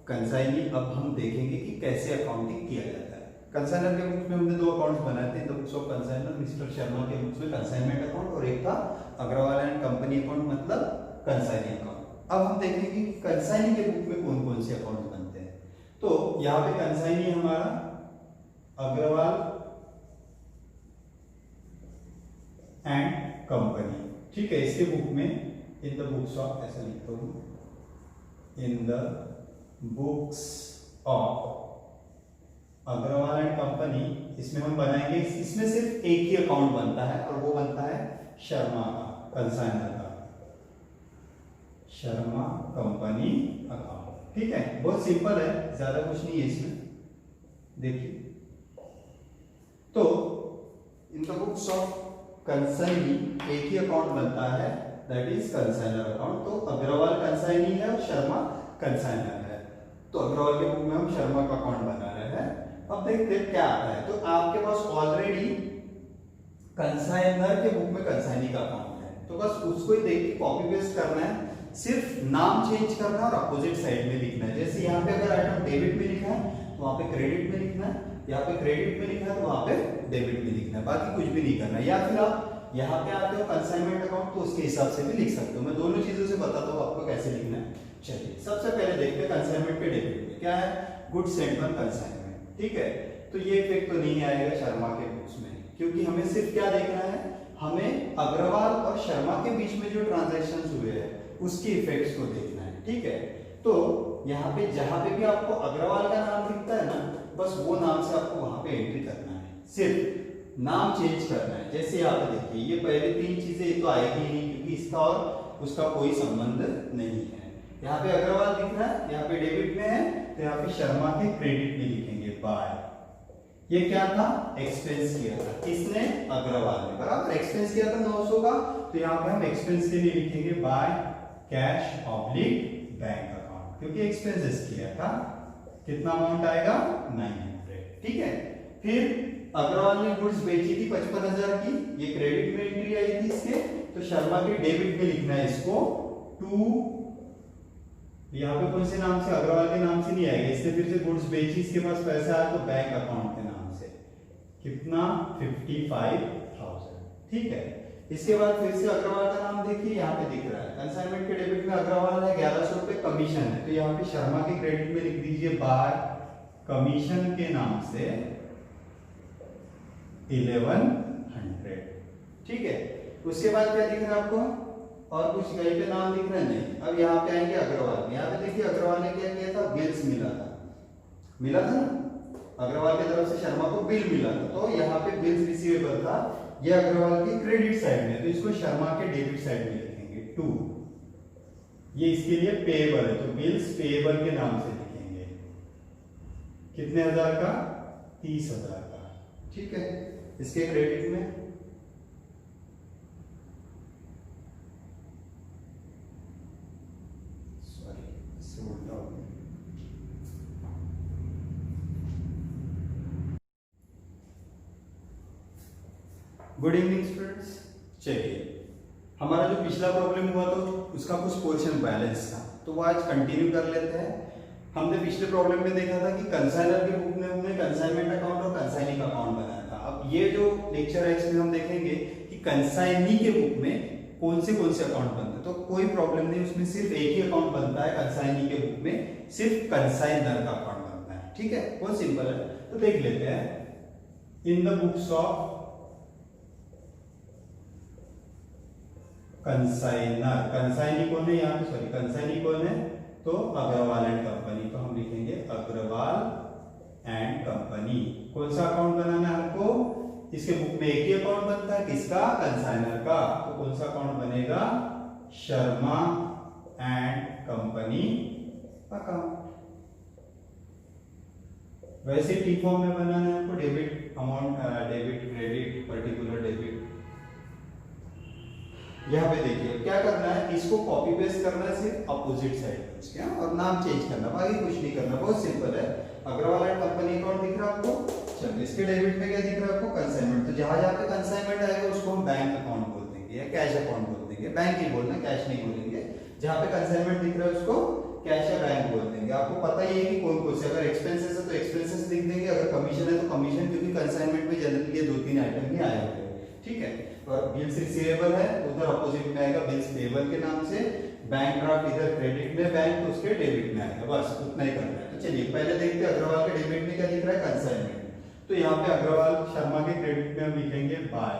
consignee. अब हम देखेंगे कि कैसे अकाउंटिंग किया जाता है। कंसाइनर के बुक्स में हमने दो अकाउंट्स बनाए थे in the books of consignor, mister Sharma के बुक्स में कंसाइनमेंट अकाउंट और एक था अग्रवाल एंड कंपनी अकाउंट मतलब कंसाइनी अकाउंट। अब हम देखेंगे कि कंसाइनी के बुक में कौन कौन से अकाउंट बनते हैं। तो यहाँ पे कंसाइनी हमारा अग्रवाल एंड कंपनी, ठीक है। इसके बुक में इन द बुक्स ऑफ, ऐसा लिखता हूं, in the books of Agarwal and company, इसमें हम बनाएंगे, इसमें सिर्फ एक ही अकाउंट बनता है और वो बनता है शर्मा का, कंसाइनर का, शर्मा कंपनी अकाउंट, ठीक है, बहुत सिंपल है, ज्यादा कुछ नहीं है इसमें। देखिए, तो इन द बुक्स ऑफ कंसाइनी एक ही अकाउंट बनता है, दैट इज कंसाइनर अकाउंट। तो अग्रवाल कंसाइनी है और शर्मा कंसाइनर है। तो अग्रवाल के बुक में हम शर्मा का अकाउंट बना रहे हैं। अब देखते हैं क्या आता है। तो आपके पास ऑलरेडी कंसाइनर के बुक में कंसाइनी का अकाउंट है, तो बस उसको ही देख के कॉपी पेस्ट करना है, सिर्फ नाम चेंज करना है और अपोजिट साइड में लिखना है। जैसे यहाँ पे अगर आइटम डेबिट में लिखा है तो वहां पे क्रेडिट में लिखना है, यहाँ पे क्रेडिट में लिखा है तो वहां पे डेबिट में लिखना है, बाकी कुछ भी नहीं करना है। या फिर आप यहाँ पे आते हो कंसाइनमेंट अकाउंट तो उसके हिसाब से भी लिख सकते हो। मैं दोनों चीजों से बताता हूँ आपको कैसे लिखना है। चलिए, सबसे पहले देखते हैं कंसाइनमेंट पे डेबिट में क्या है, गुड्स सेंट ऑन कंसाइनमेंट। ठीक है, तो ये इफेक्ट तो नहीं आएगा शर्मा के बुक्स में, क्योंकि हमें सिर्फ क्या देखना है, हमें अग्रवाल और शर्मा के बीच में जो ट्रांजैक्शंस हुए हैं उसके इफेक्ट्स को देखना है। ठीक है, तो यहाँ पे जहां पे भी आपको अग्रवाल का नाम दिखता है ना, बस वो नाम से आपको वहां पे एंट्री करना है, सिर्फ नाम चेंज करना है। जैसे यहाँ पे देखिए, ये पहले तीन चीजें तो आएगी नहीं, क्योंकि इसका और उसका कोई संबंध नहीं है। यहाँ पे अग्रवाल दिख रहा है, यहाँ पे डेबिट में है, तो यहाँ पे शर्मा के क्रेडिट में लिखेंगे बाय। ये क्या था, एक्सपेंस किया था, किसने, अग्रवाल ने, बराबर। एक्सपेंस किया था 900 का, तो यहाँ पे हम एक्सपेंस के लिए लिखेंगे by cash oblique bank account, क्योंकि एक्सपेंसेस किया था। कितना अमाउंट आएगा, 900। ठीक है, फिर अग्रवाल ने गुड्स बेची थी 55,000 की, ये क्रेडिट में एंट्री आई थी इसके, तो शर्मा के डेबिट में लिखना है इसको टू। यहाँ पे कौन से नाम से, अग्रवाल के नाम से नहीं आएगा, इससे फिर से गुड्स बेची, इसके पास पैसा आया तो बैंक अकाउंट के नाम से, कितना, 55,000। ठीक है, इसके बाद फिर से अग्रवाल का नाम देखिए, यहाँ पे दिख रहा है कंसाइनमेंट के डेबिट में अग्रवाल है, 1100 रुपए कमीशन है, तो यहाँ पे शर्मा के क्रेडिट में लिख दीजिए बाय कमीशन के नाम से 1100। ठीक है, उसके बाद क्या दिख रहा है आपको, और कुछ कहीं पे नाम दिख रहा है नहीं। अब यहाँ पे आएंगे अग्रवाल में, यहाँ पे देखिए अग्रवाल ने क्या किया था, बिल्स मिला था ना, अग्रवाल की तरफ से शर्मा को बिल मिला था, तो यहाँ पे बिल्स रिसीवेबल था, ये अग्रवाल की क्रेडिट साइड में, तो इसको शर्मा के डेबिट साइड में लिखेंगे टू। ये इसके लिए पेएबल है, तो बिल्स पेएबल के नाम से लिखेंगे, कितने हजार का, 30,000 का। ठीक है, इसके क्रेडिट में गुड इवनिंग स्टूडेंट्स। चलिए, हमारा जो पिछला प्रॉब्लम हुआ तो उसका कुछ पोर्शन बैलेंस था, तो वो आज कंटिन्यू कर लेते हैं। हमने पिछले प्रॉब्लम में देखा था कि कंसाइनर के बुक में हमने कंसाइनमेंट अकाउंट और कंसाइनी का अकाउंट बनाया था। अब ये जो लेक्चर है इसमें हम देखेंगे कि कंसाइनी के बुक में कौन से अकाउंट बनते हैं। तो कोई प्रॉब्लम नहीं, उसमें सिर्फ एक ही अकाउंट बनता है कंसाइनी के बुक में, सिर्फ कंसाइनर का अकाउंट बनता है। ठीक है, बहुत सिंपल है। तो देख लेते हैं, in the books of consignor, consignee कौन है यहाँ पे, सॉरी कंसाइनी कौन है, तो अग्रवाल एंड कंपनी, तो हम लिखेंगे अग्रवाल एंड कंपनी। कौन सा अकाउंट बनाना है हमको, इसके बुक में एक ही अकाउंट बनता है, किसका, कंसाइनर का, तो कौन सा अकाउंट बनेगा, शर्मा एंड कंपनी अकाउंट। वैसे टी फॉर्म में बनाना है हमको, debit amount, debit credit, particular debit. यहाँ पे देखिए क्या करना है, इसको कॉपी पेस्ट करना है सिर्फ अपोजिट साइड में उसके, और नाम चेंज करना, बाकी कुछ नहीं करना, बहुत सिंपल है। अग्रवाल एंड कंपनी अकाउंट दिख रहा है आपको, चलिए इसके डेबिट में क्या दिख रहा है आपको, कंसाइनमेंट। तो जहां जहां पे कंसाइनमेंट आएगा उसको हम बैंक अकाउंट बोल देंगे या कैश अकाउंट बोल देंगे, बैंक ही बोलना, कैश नहीं बोलेंगे। जहां पे कंसाइनमेंट दिख रहा है उसको कैश या बैंक बोल देंगे। आपको पता ही है कि कौन कौन से, अगर एक्सपेंसेस है तो एक्सपेंसेस लिख देंगे, अगर कमीशन है तो कमीशन, क्योंकि कंसाइनमेंट में जनरली ये 2-3 आइटम ही आए हुए हैं। ठीक है, और बिल्स रिसीवेबल है उधर अपोजिट में आएगा बिल्स पेएबल के नाम से, बैंक ड्राफ्ट इधर क्रेडिट में, बैंक तो उसके डेबिट में आएगा, बस उतना ही करना है। तो चलिए पहले देखते हैं अग्रवाल के डेबिट में क्या दिख रहा है, कंसाइनमेंट। तो यहाँ पे अग्रवाल शर्मा के क्रेडिट में हम लिखेंगे बाय।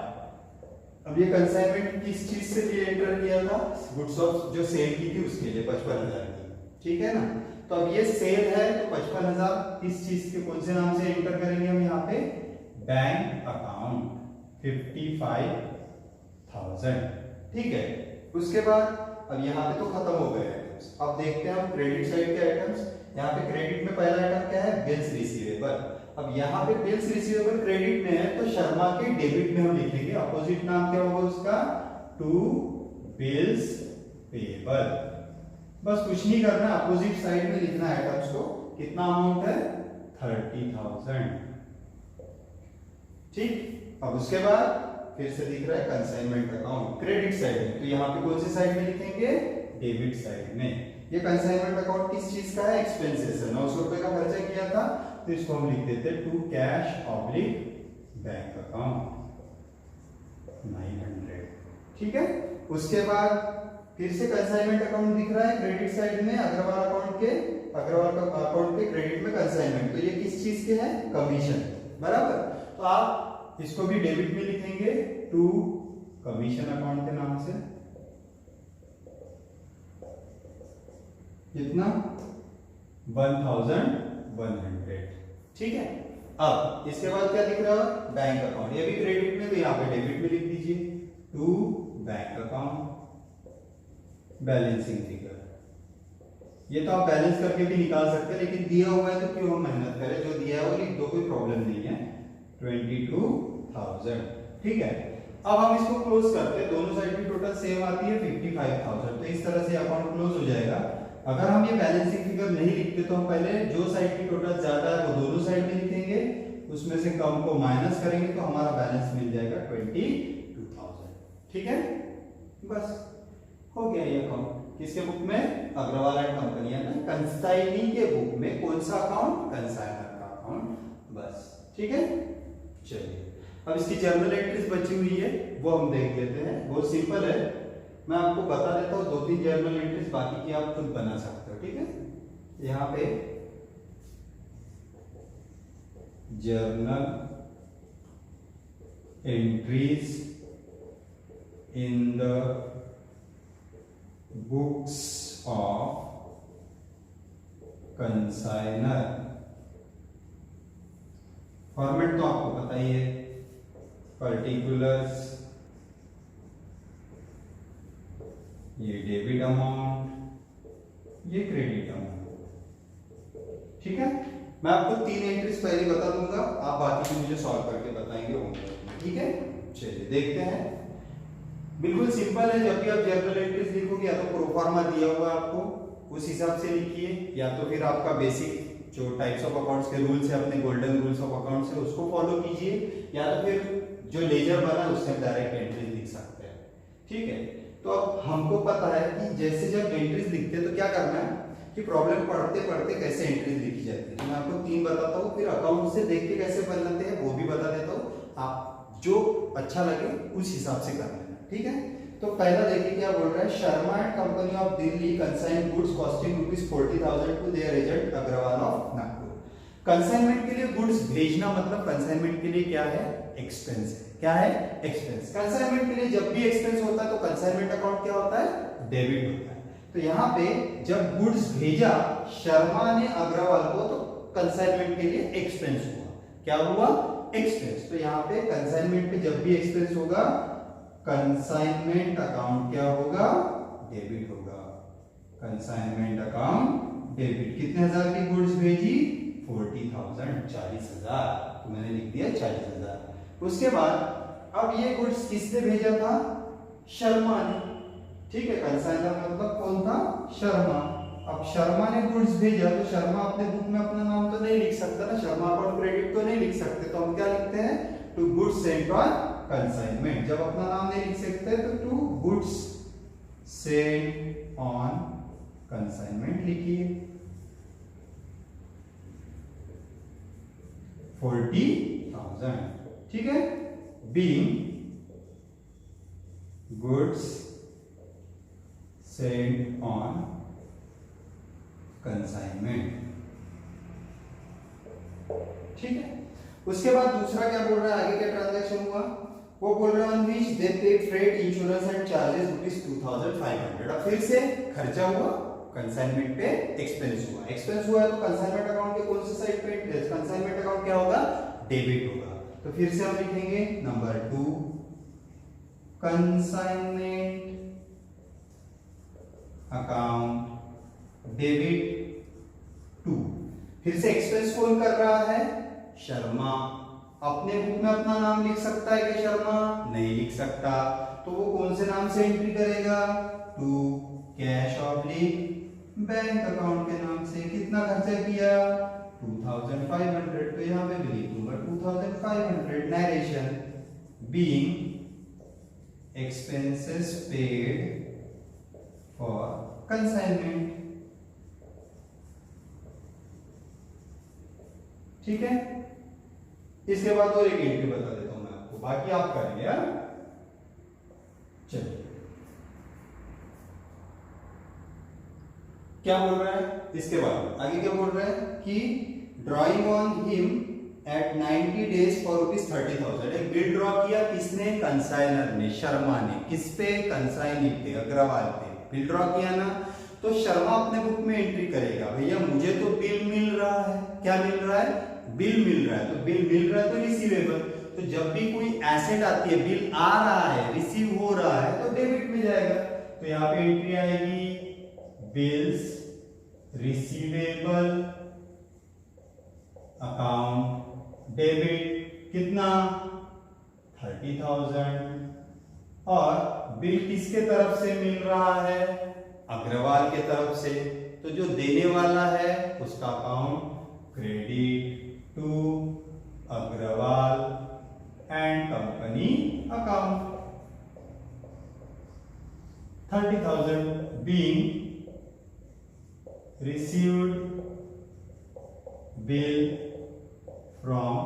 अब ये कंसाइनमेंट किस चीज से लिए एंटर किया था, गुड्स ऑफ जो सेल की थी उसके लिए 55,000 की। ठीक है ना, तो अब ये सेल है तो 55,000 किस चीज के, कौन से नाम से एंटर करेंगे हम यहाँ पे, बैंक अकाउंट 55,000। ठीक है, उसके बाद अब यहाँ पे तो खत्म हो गया है, आइटम्स। अब देखते हैं हम क्रेडिट साइड के आइटम्स। यहाँ पे क्रेडिट में पहला आइटम क्या है, बिल्स रिसीवेबल। अब यहाँ पे बिल्स रिसीवेबल क्रेडिट में है तो शर्मा के डेबिट में हम लिखेंगे। अपोजिट नाम क्या होगा उसका, टू बिल्स पेबल। बस कुछ नहीं करना, अपोजिट साइड में लिखना है आइटम्स को। कितना अमाउंट है, 30,000। ठीक, अब उसके बाद फिर से दिख रहा है कंसाइनमेंट अकाउंट क्रेडिट साइड में, तो यहाँ पे कौन सी साइड में लिखेंगे, डेबिट साइड में। ये कंसाइनमेंट अकाउंट किस चीज का है, एक्सपेंसेस है। 900 रुपए का खर्चा किया था तो इसको हम लिख देते हैं to cash oblique bank account 900। ठीक है, उसके बाद फिर से कंसाइनमेंट अकाउंट दिख रहा है क्रेडिट साइड में, अग्रवाल अकाउंट के क्रेडिट में कंसाइनमेंट। तो ये किस चीज के है, कमीशन, बराबर। तो आप इसको भी डेबिट में लिखेंगे, टू कमीशन अकाउंट के नाम से। कितना, 1100। ठीक है, अब इसके बाद क्या दिख रहा है, बैंक अकाउंट। ये भी क्रेडिट में, तो यहाँ पे डेबिट में लिख दीजिए, to bank account balancing figure. ये तो आप बैलेंस करके भी निकाल सकते हैं, लेकिन दिया हुआ है तो क्यों हम मेहनत करें, जो दिया है वो लिख दो, कोई प्रॉब्लम नहीं है। 22,000। ठीक है, अब हम इसको क्लोज करते हैं। दोनों साइड की टोटल सेम आती है 55,000। तो इस तरह से अकाउंट क्लोज हो जाएगा। अगर हम ये बैलेंसिंग फिगर नहीं लिखते तो हम पहले जो साइड की टोटल ज्यादा है वो दोनों साइड में लिखेंगे, उसमें से कम को माइनस करेंगे तो हमारा बैलेंस मिल जाएगा 22,000। ठीक है, बस हो गया ये अकाउंट। किसके बुक में, अग्रवाल एंड कंपनी, यानी कंसाइनी के बुक में कौन सा अकाउंट, कंसाइनर का अकाउंट। बस ठीक है, चलिए अब इसकी जर्नल एंट्रीज बची हुई है वो हम देख लेते हैं। बहुत सिंपल है, मैं आपको बता देता हूँ 2-3 जर्नल एंट्रीज, बाकी की आप खुद बना सकते हो। ठीक है, यहाँ पे journal entries in the books of consignor. Format तो आपको पता ही है, पर्टिकुलर्स, ये डेबिट अमाउंट, ये क्रेडिट अमाउंट। ठीक है, मैं आपको 3 एंट्रीज पहले बता दूंगा, आप बाकी भी मुझे सॉल्व करके बताएंगे। ठीक है, चलिए देखते हैं। बिल्कुल सिंपल है, जब भी आप जर्नल एंट्रीज लिखोगे या तो प्रोफार्मा दिया हुआ आपको उस हिसाब से लिखिए, या तो फिर आपका बेसिक जो टाइप्स ऑफ अकाउंट्स के रूल्स है, अपने गोल्डन रूल्स ऑफ अकाउंट्स है, उसको फॉलो कीजिए, या तो फिर जो लेजर बना उससे डायरेक्ट एंट्रीज लिख सकते हैं। ठीक है, तो अब हमको पता है कि जैसे जब एंट्रीज लिखते हैं तो क्या करना है कि प्रॉब्लम पढ़ते पढ़ते कैसे एंट्रीज लिखी जाती है। मैं आपको 3 बताता हूँ, फिर अकाउंट से देख के कैसे बनाते हैं वो भी बता देता हूँ, आप जो अच्छा लगे उस हिसाब से कर लेना। ठीक है, तो पहला देखिए क्या बोल रहा है, Sharma and company of Delhi consign goods costing ₹40,000 to their agent Agarwal of Nagpur. Consignment के लिए गुड्स भेजना मतलब कंसाइनमेंट के लिए क्या है, एक्सपेंस है। क्या है, एक्सपेंस। कंसाइनमेंट के लिए जब भी एक्सपेंस होता है तो कंसाइनमेंट अकाउंट क्या होता है, डेबिट होता है। तो यहाँ पे जब गुड्स भेजा शर्मा ने अग्रवाल को तो कंसाइनमेंट के लिए एक्सपेंस हुआ। क्या हुआ, एक्सपेंस। तो यहाँ पे कंसाइनमेंट पे जब भी एक्सपेंस होगा कंसाइनमेंट अकाउंट क्या होगा, डेबिट होगा। Consignment account debit. कितने हजार की गुड्स भेजी, 40,000, 40,000, तो मैंने लिख दिया 40,000। उसके बाद अब ये गुड्स किसने भेजा था, शर्मा ने। ठीक है, कंसाइनर मतलब कौन था, शर्मा। अब शर्मा ने गुड्स भेजा तो शर्मा अपने बुक में अपना नाम तो नहीं लिख सकता ना, शर्मा अकाउंट क्रेडिट तो नहीं लिख सकते, तो हम क्या लिखते हैं, to goods sent on consignment. जब अपना नाम नहीं लिख सकते तो to goods sent on consignment लिखिए। 40,000। ठीक है, being goods sent on consignment. ठीक है, उसके बाद दूसरा क्या बोल रहा है, आगे क्या ट्रांजैक्शन हुआ, वो बोल रहा है which they paid freight insurance and charges ₹2,500। अब फिर से खर्चा हुआ, कंसाइनमेंट पे एक्सपेंस हुआ। एक्सपेंस हुआ है तो कंसाइनमेंट अकाउंट के कौन से साइड पे, कंसाइनमेंट अकाउंट क्या होगा, डेबिट होगा। तो फिर से हम लिखेंगे number 2 consignment account debit to. फिर से एक्सपेंस कौन कर रहा है? शर्मा। अपने बुक में अपना नाम लिख सकता है क्या शर्मा? नहीं लिख सकता। तो वो कौन से नाम से एंट्री करेगा? To cash oblique bank account के नाम से। कितना खर्चा किया? 2500। तो यहां पे भी लिखूंगा 2500। Narration being expenses paid for consignment. ठीक है, इसके बाद और एक एंट्री बता देता हूं मैं आपको, बाकी आप करेंगे यार। चलिए, क्या बोल रहा है इसके बाद? आगे क्या बोल रहा है कि drawing on him at 90 days for ₹30,000। एक बिल ड्रॉ किया, किसने? कंसाइनर ने, शर्मा ने। किस पे? कंसाइनी पे, अग्रवाल पे। बिल ड्रॉ किया ना, तो शर्मा अपने बुक में एंट्री करेगा, भैया मुझे तो बिल मिल रहा है। क्या मिल रहा है? बिल मिल रहा है। तो बिल मिल रहा है तो रिसीवेबल। तो जब भी कोई एसेट आती है, बिल आ रहा है, रिसीव हो रहा है, तो डेबिट में जाएगा। तो यहाँ पे एंट्री आएगी बिल्स रिसीवेबल अकाउंट डेबिट। कितना? 30,000। और बिल किसके तरफ से मिल रहा है? अग्रवाल के तरफ से। तो जो देने वाला है उसका account credit to Agarwal and company account. 30,000 being received bill from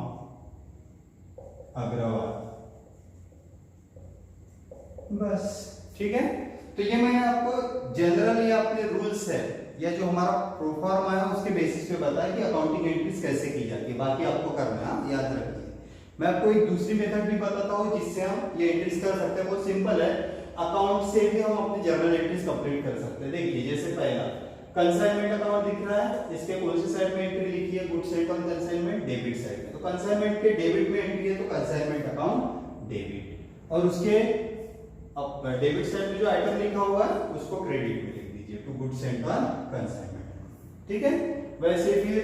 Agarwal. बस ठीक है। तो ये मैंने आपको जनरली अपने रूल्स है या जो हमारा प्रोफार्मा है उसके बेसिस पे बताया कि अकाउंटिंग एंट्रीज कैसे की जाती है। बाकी आपको करना है, याद रखिए। मैं आपको एक दूसरी मेथड भी बताता हूँ जिससे हम ये एंट्रीज कर सकते हैं। बहुत सिंपल है, अकाउंट से भी हम अपनी जर्नल एंट्रीज कंप्लीट कर सकते हैं। देखिए, जैसे पहला कंसाइनमेंट अकाउंट दिख रहा है, इसके कौन सी साइड में एंट्री लिखी है? Good sent on consignment, debit side में। तो कंसाइनमेंट के डेबिट में एंट्री है, तो कंसाइनमेंट अकाउंट डेबिट। और उसके अब डेबिट साइड में जो आइटम लिखा हुआ है उसको क्रेडिट में लिख दीजिए, to goods sent on consignment. ठीक है। वैसे फिर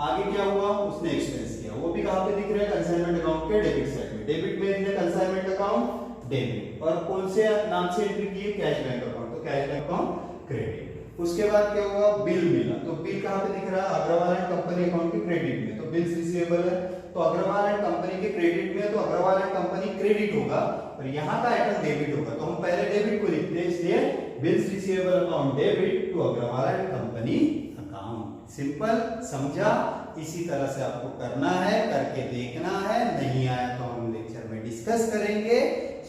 आगे क्या हुआ? उसने एक्सपेंस किया, वो भी कहां पे दिख रहा है? कंसाइनमेंट अकाउंट के डेबिट साइड में। डेबिट में है कंसाइनमेंट अकाउंट डेबिट। और कौन से नाम से एंट्री की है? Cash bank account. तो कैश बैंक अकाउंट क्रेडिट। उसके बाद क्या हुआ? बिल मिला, तो बिल कहां पे दिख रहा है? अग्रवाल एंड कंपनी अकाउंट के क्रेडिट में। तो बिल्स रिसीवेबल है, तो अग्रवाल एंड कंपनी के क्रेडिट में है, तो अग्रवाल एंड कंपनी क्रेडिट होगा और यहां का आइटम डेबिट होगा। तो हम पहले डेबिट को लिखते हैं, इसलिए bills receivable account debit to Agarwal and company account. Simple, समझा? इसी तरह से आपको करना है, करके देखना है। नहीं आया तो हम लेक्चर में डिस्कस करेंगे,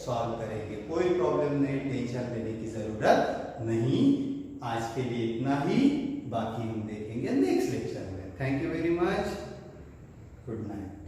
सॉल्व करेंगे। कोई प्रॉब्लम नहीं, टेंशन लेने की जरूरत नहीं। आज के लिए इतना ही, बाकी हम देखेंगे नेक्स्ट लेक्चर में। Thank you very much, good night.